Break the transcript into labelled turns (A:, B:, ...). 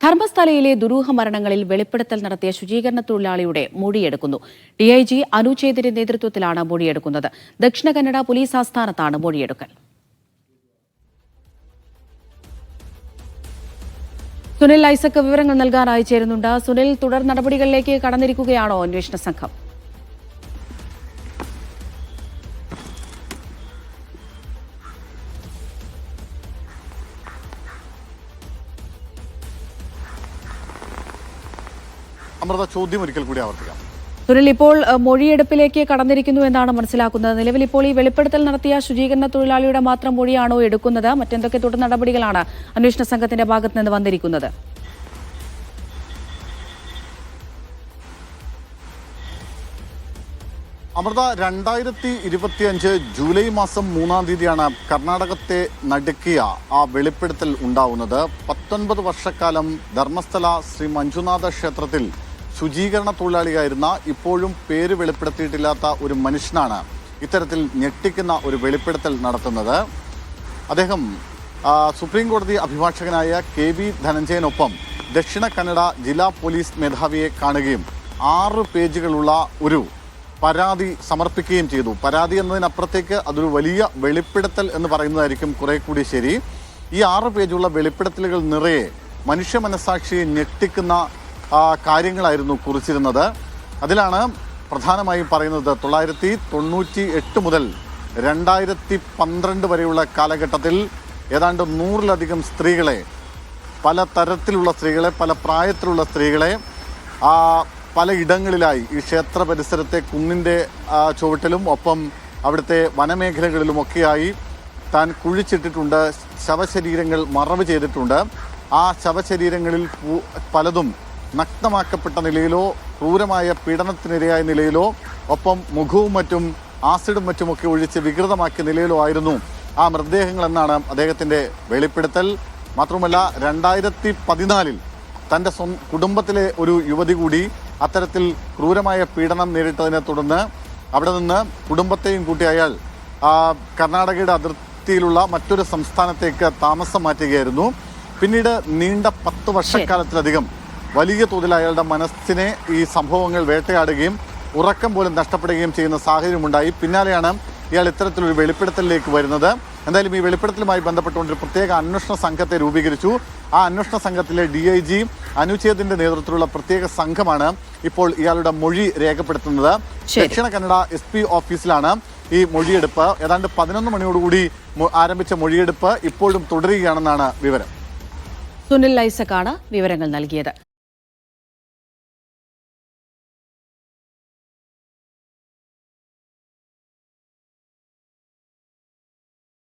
A: ധർമ്മസ്ഥലയിലെ ദുരൂഹ മരണങ്ങളിൽ വെളിപ്പെടുത്തൽ നടത്തിയ ശുചീകരണ തൊഴിലാളിയുടെ മൊഴിയെടുക്കുന്നു. ഡിഐജി അനുചേതിന്റെ നേതൃത്വത്തിലാണ് മൊഴിയെടുക്കുന്നത്. ദക്ഷിണ കന്നഡ പോലീസ് ആസ്ഥാനത്താണ് മൊഴിയെടുക്കൽ. സുനിൽ ഐസക് വിവരങ്ങൾ നൽകാനായി ചേരുന്നുണ്ട്. സുനിൽ, തുടർ നടപടികളിലേക്ക് കടന്നിരിക്കുകയാണോ അന്വേഷണ സംഘം?
B: അമൃത, ചോദ്യം ഒരിക്കൽ കൂടി ആവർത്തിക്കാം.
A: സുനിൽ, ഇപ്പോൾ മൊഴിയെടുപ്പിലേക്ക് കടന്നിരിക്കുന്നു എന്നാണ് മനസ്സിലാക്കുന്നത്. നിലവിൽ ഇപ്പോൾ ഈ വെളിപ്പെടുത്തൽ നടത്തിയ ശുചീകരണ തൊഴിലാളിയുടെ മാത്രം മൊഴിയാണോ എടുക്കുന്നത്? മറ്റെന്തൊക്കെ തുടർ നടപടികളാണ് അന്വേഷണ സംഘത്തിന്റെ ഭാഗത്ത് നിന്ന് വന്നിരിക്കുന്നത്?
B: അമൃത, 2025 ജൂലൈ മാസം 3-ാം തീയതിയാണ് കർണാടകത്തെ നടുക്കിയ ആ വെളിപ്പെടുത്തൽ ഉണ്ടാവുന്നത്. 19 വർഷക്കാലം ധർമ്മസ്ഥല ശ്രീ മഞ്ജുനാഥ ക്ഷേത്രത്തിൽ ശുചീകരണ തൊഴിലാളിയായിരുന്ന, ഇപ്പോഴും പേര് വെളിപ്പെടുത്തിയിട്ടില്ലാത്ത ഒരു മനുഷ്യനാണ് ഇത്തരത്തിൽ ഞെട്ടിക്കുന്ന ഒരു വെളിപ്പെടുത്തൽ നടത്തുന്നത്. അദ്ദേഹം സുപ്രീം കോടതി അഭിഭാഷകനായ KV ധനഞ്ജയനൊപ്പം ദക്ഷിണ കന്നഡ ജില്ലാ പോലീസ് മേധാവിയെ കാണുകയും 6 പേജുകളുള്ള ഒരു പരാതി സമർപ്പിക്കുകയും ചെയ്തു. പരാതി എന്നതിനപ്പുറത്തേക്ക് അതൊരു വലിയ വെളിപ്പെടുത്തൽ എന്ന് പറയുന്നതായിരിക്കും കുറെ കൂടി ശരി. ഈ 6 പേജുള്ള വെളിപ്പെടുത്തലുകൾ നിറയെ മനുഷ്യ മനസ്സാക്ഷിയെ ഞെട്ടിക്കുന്ന കാര്യങ്ങളായിരുന്നു കുറിച്ചിരുന്നത്. അതിലാണ് പ്രധാനമായും പറയുന്നത് 1998 മുതൽ 2012 വരെയുള്ള കാലഘട്ടത്തിൽ ഏതാണ്ട് 100-ലധികം സ്ത്രീകളെ, പല തരത്തിലുള്ള സ്ത്രീകളെ, പല പ്രായത്തിലുള്ള സ്ത്രീകളെ പല ഇടങ്ങളിലായി ഈ ക്ഷേത്ര പരിസരത്തെ കുന്നിൻ്റെ ചുവട്ടിലും ഒപ്പം അവിടുത്തെ വനമേഖലകളിലുമൊക്കെയായി താൻ കുഴിച്ചിട്ടിട്ടുണ്ട്. ശവശരീരങ്ങൾ മറവ് ചെയ്തിട്ടുണ്ട്. ആ ശവശരീരങ്ങളിൽ പലതും നഗ്നമാക്കപ്പെട്ട നിലയിലോ ക്രൂരമായ പീഡനത്തിനിരയായ നിലയിലോ ഒപ്പം മുഖവും മറ്റും ആസിഡും മറ്റുമൊക്കെ ഒഴിച്ച് വികൃതമാക്കിയ നിലയിലോ ആയിരുന്നു ആ മൃതദേഹങ്ങളെന്നാണ് അദ്ദേഹത്തിൻ്റെ വെളിപ്പെടുത്തൽ. മാത്രമല്ല, 2014 തൻ്റെ കുടുംബത്തിലെ ഒരു യുവതി കൂടി അത്തരത്തിൽ ക്രൂരമായ പീഡനം നേരിട്ടതിനെ തുടർന്ന് അവിടെ നിന്ന് കുടുംബത്തെയും കൂട്ടി അയാൾ കർണാടകയുടെ അതിർത്തിയിലുള്ള മറ്റൊരു സംസ്ഥാനത്തേക്ക് താമസം മാറ്റുകയായിരുന്നു. പിന്നീട് നീണ്ട 10 വർഷക്കാലത്തിലധികം വലിയ തോതിൽ അയാളുടെ മനസ്സിനെ ഈ സംഭവങ്ങൾ വേട്ടയാടുകയും ഉറക്കം പോലും നഷ്ടപ്പെടുകയും ചെയ്യുന്ന സാഹചര്യമുണ്ടായി. പിന്നാലെയാണ് ഇയാൾ ഇത്തരത്തിലൊരു വെളിപ്പെടുത്തലിലേക്ക് വരുന്നത്. എന്തായാലും ഈ വെളിപ്പെടുത്തലുമായി ബന്ധപ്പെട്ടുകൊണ്ട് ഒരു പ്രത്യേക അന്വേഷണ സംഘത്തെ രൂപീകരിച്ചു. ആ അന്വേഷണ സംഘത്തിലെ DIG അനുചേതിന്റെ നേതൃത്വത്തിലുള്ള പ്രത്യേക സംഘമാണ് ഇപ്പോൾ ഇയാളുടെ മൊഴി രേഖപ്പെടുത്തുന്നത്. ദക്ഷിണ കന്നഡ SP ഓഫീസിലാണ് ഈ മൊഴിയെടുപ്പ്. ഏതാണ്ട് 11 മണിയോടുകൂടി ആരംഭിച്ച മൊഴിയെടുപ്പ് ഇപ്പോഴും തുടരുകയാണെന്നാണ് വിവരം.
A: സുനിൽ ഐസക്കാണ് വിവരങ്ങൾ നൽകിയത്.